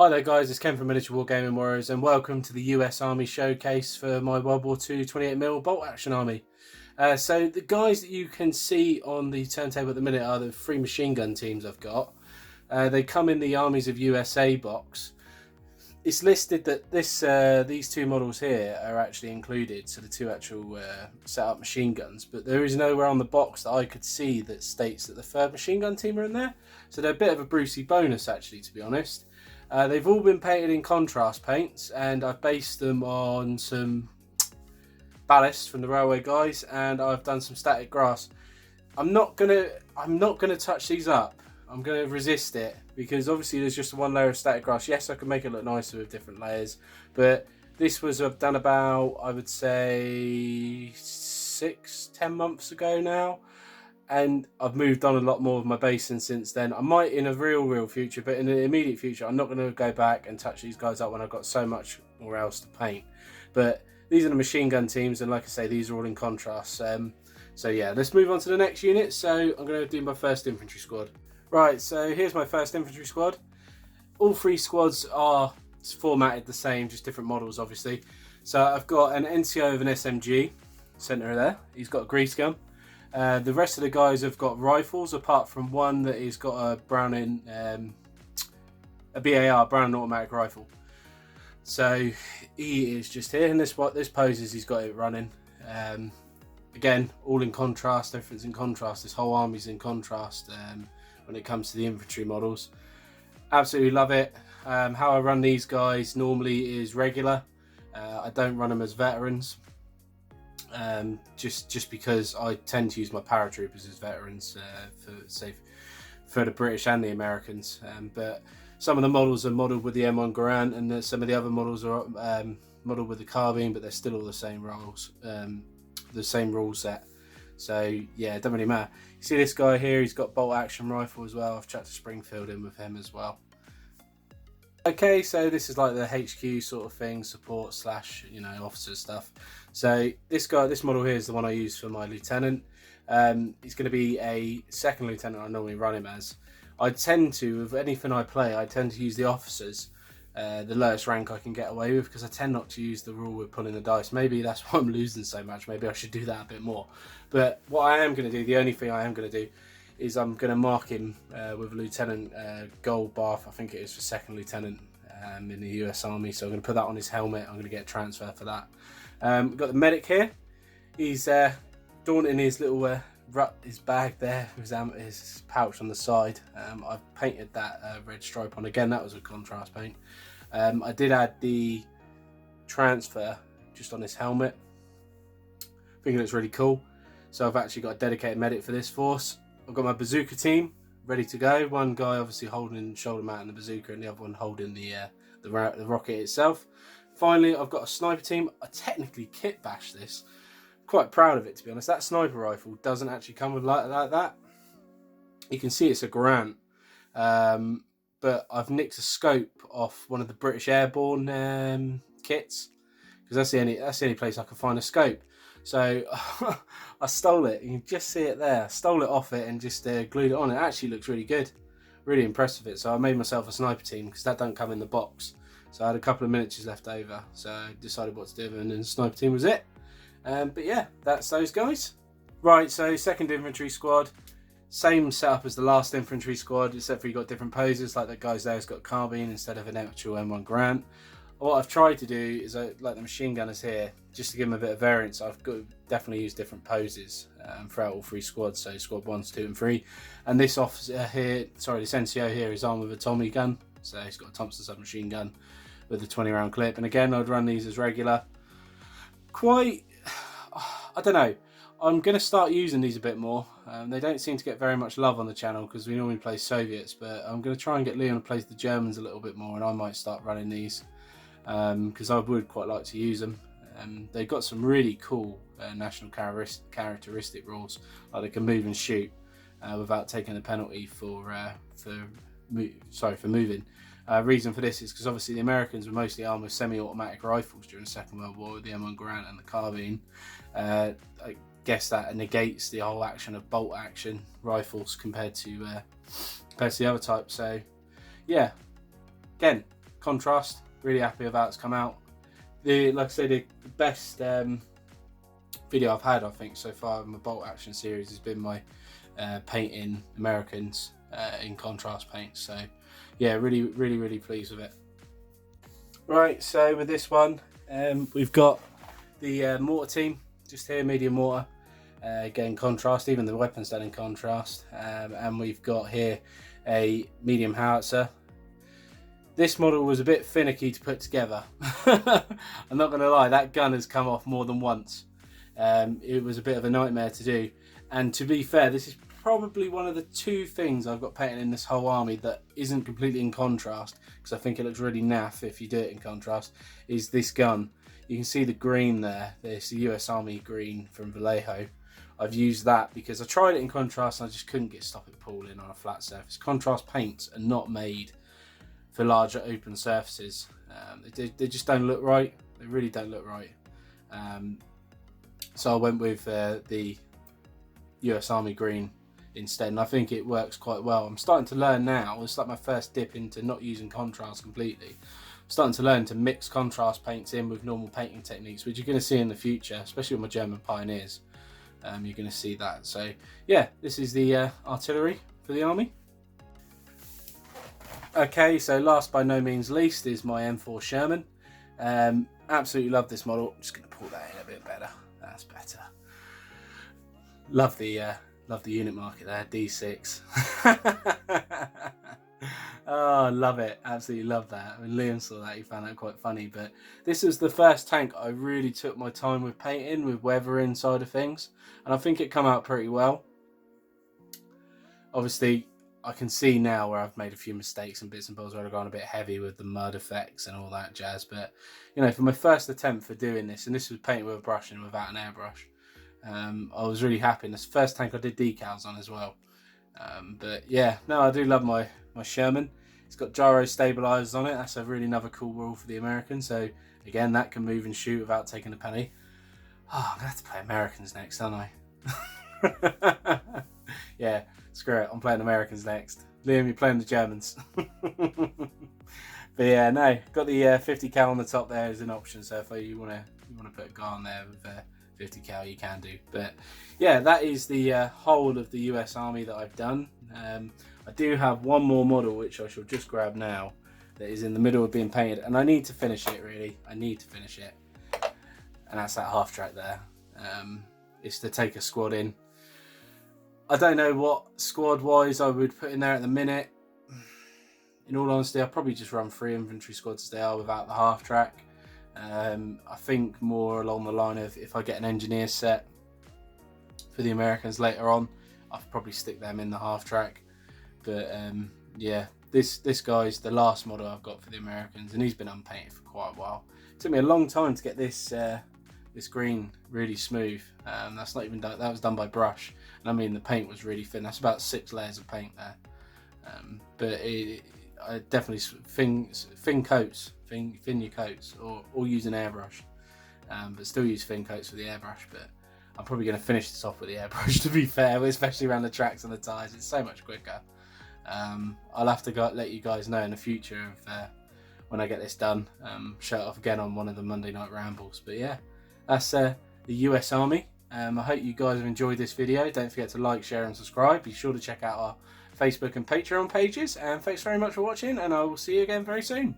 Hi there guys, it's Ken from Miniature Wargaming Warriors and welcome to the US Army showcase for my World War II 28mm bolt action army. So the guys that you can see on the turntable at the minute are the 3 machine gun teams I've got. They come in the Armies of USA box. It's listed that these 2 models here are actually included, so the 2 actual set-up machine guns, but there is nowhere on the box that I could see that states that the 3rd machine gun team are in there. So they're a bit of a Brucey bonus actually, to be honest. They've all been painted in contrast paints, and I've based them on some ballast from the railway guys, and I've done some static grass. I'm not gonna touch these up. I'm gonna resist it because obviously there's just 1 layer of static grass. Yes, I can make it look nicer with different layers, but this was done about, I would say, 6-10 months ago now. And I've moved on a lot more with my basing since then. I might in a real future, but in the immediate future, I'm not going to go back and touch these guys up when I've got so much more else to paint. But these are the machine gun teams, and like I say, these are all in contrast. So yeah, let's move on to the next unit. So I'm going to do my 1st infantry squad. Right, so here's my 1st infantry squad. All 3 squads are formatted the same, just different models, obviously. So I've got an NCO of an SMG, centre there. He's got a grease gun. The rest of the guys have got rifles, apart from one that has got a Browning, a BAR, Browning automatic rifle. So he is just here, and this poses he's got it running. Again, all in contrast, everything's in contrast. This whole army's in contrast when it comes to the infantry models. Absolutely love it. How I run these guys normally is regular. I don't run them as veterans. Just because I tend to use my paratroopers as veterans for the British and the Americans, but some of the models are modelled with the M1 Garand, and some of the other models are modelled with the carbine, but they're still all the same roles, the same rule set. So yeah, it doesn't really matter. You see this guy here, he's got bolt action rifle as well. I've chucked a Springfield in with him as well. Okay, so this is like the HQ sort of thing, support slash, officer stuff. So this model here is the one I use for my lieutenant. He's going to be a 2nd lieutenant I normally run him as. I tend to, with anything I play, I tend to use the officers, the lowest rank I can get away with, because I tend not to use the rule with pulling the dice. Maybe that's why I'm losing so much. Maybe I should do that a bit more. But what I am going to do, the only thing I am going to do, is I'm going to mark him with a Lieutenant Gold Bath, I think it is, for 2nd Lieutenant in the US Army. So I'm going to put that on his helmet. I'm going to get a transfer for that. We've got the medic here. He's daunting his little his bag there, his pouch on the side. I've painted that red stripe on. Again, that was a contrast paint. I did add the transfer just on his helmet. I think it looks really cool. So I've actually got a dedicated medic for this force. I've got my bazooka team ready to go. One guy obviously holding shoulder mount and the bazooka, and the other one holding the rocket itself. Finally, I've got a sniper team. I technically kit bashed this. Quite proud of it, to be honest. That sniper rifle doesn't actually come with like that. You can see it's a Garand, but I've nicked a scope off one of the British Airborne kits, because that's the only place I can find a scope. So I stole it. You can just see it there. I stole it off it and just glued it on. It actually looks really good. Really impressed with it. So I made myself a sniper team, because that don't come in the box. So I had a couple of miniatures left over. So I decided what to do, and then the sniper team was it. But yeah, that's those guys. Right, so 2nd infantry squad. Same setup as the last infantry squad, except for you got different poses. Like that guy's there has got carbine instead of an actual M1 Garand. What I've tried to do is, like the machine gunners here, just to give them a bit of variance, I've definitely used different poses throughout all 3 squads, so squad 1, 2 and 3. And this officer here, this NCO here, is armed with a Tommy gun, so he's got a Thompson submachine gun with a 20-round clip. And again, I'd run these as regular. I don't know, I'm going to start using these a bit more. They don't seem to get very much love on the channel, because we normally play Soviets, but I'm going to try and get Leon to play the Germans a little bit more, and I might start running these. Because I would quite like to use them. They've got some really cool national characteristic rules, like they can move and shoot without taking a penalty for moving. Reason for this is because obviously the Americans were mostly armed with semi-automatic rifles during the 2nd World War with the M1 Garand and the carbine. I guess that negates the whole action of bolt action rifles compared to the other type. So yeah, again, contrast, really happy with how it's come out. Like I say, the best video I've had, I think, so far in my bolt action series has been my painting Americans in contrast paint. So yeah, really pleased with it. Right, so with this one, we've got the mortar team just here, medium mortar, again contrast, even the weapon's done in contrast, and we've got here a medium howitzer. This model was a bit finicky to put together. I'm not going to lie, that gun has come off more than once. It was a bit of a nightmare to do, and to be fair, this is probably one of the two things I've got painted in this whole army that isn't completely in contrast, because I think it looks really naff if you do it in contrast, is this gun. You can see the green there, there's the US Army green from Vallejo. I've used that because I tried it in contrast and I just couldn't stop it pooling on a flat surface. Contrast paints are not made for larger open surfaces. They just don't look right. They really don't look right. So I went with the US Army green instead, and I think it works quite well. I'm starting to learn now. It's like my first dip into not using contrast completely. I'm starting to learn to mix contrast paints in with normal painting techniques, which you're going to see in the future, especially with my German pioneers. You're going to see that. So yeah, this is the artillery for the army. Okay, so last by no means least is my M4 Sherman. Absolutely love this model. I'm just going to pull that in a bit better. That's better. Love the unit market there, D6. Oh, love it. Absolutely love that. When Liam saw that, he found that quite funny. But this is the first tank I really took my time with painting, with weathering side of things, and I think it come out pretty well. Obviously, I can see now where I've made a few mistakes and bits and bobs where I've gone a bit heavy with the mud effects and all that jazz. But you know, for my first attempt for doing this, and this was painted with a brush and without an airbrush, I was really happy. And it's the first tank I did decals on as well. But yeah, no, I do love my Sherman. It's got gyro stabilizers on it. That's a really another cool rule for the American. So again, that can move and shoot without taking a penny. Oh, I'm gonna have to play Americans next, aren't I? Yeah, screw it. I'm playing Americans next. Liam, you're playing the Germans. But yeah, no, got the 50 cal on the top there as an option. So if you wanna put a guy on there with 50 cal, you can do. But yeah, that is the whole of the US Army that I've done. I do have one more model which I shall just grab now that is in the middle of being painted, and I need to finish it. Really, I need to finish it, and that's that half track there. It's to take a squad in. I don't know what squad wise I would put in there at the minute. In all honesty, I'll probably just run 3 infantry squads as they are without the half track. I think more along the line of if I get an engineer set for the Americans later on, I'll probably stick them in the half track. But yeah, this guy's the last model I've got for the Americans, and he's been unpainted for quite a while. It took me a long time to get this this green really smooth. That's not even done, that was done by brush, and I mean the paint was really thin. That's about 6 layers of paint there. But I definitely thin your coats, or use an airbrush, but still use thin coats for the airbrush. But I'm probably going to finish this off with the airbrush, to be fair, especially around the tracks and the tyres. It's so much quicker. I'll have to let you guys know in the future of when I get this done. Show it off again on one of the Monday night rambles. But yeah, that's the US Army. I hope you guys have enjoyed this video. Don't forget to like, share and subscribe. Be sure to check out our Facebook and Patreon pages, and thanks very much for watching, and I will see you again very soon.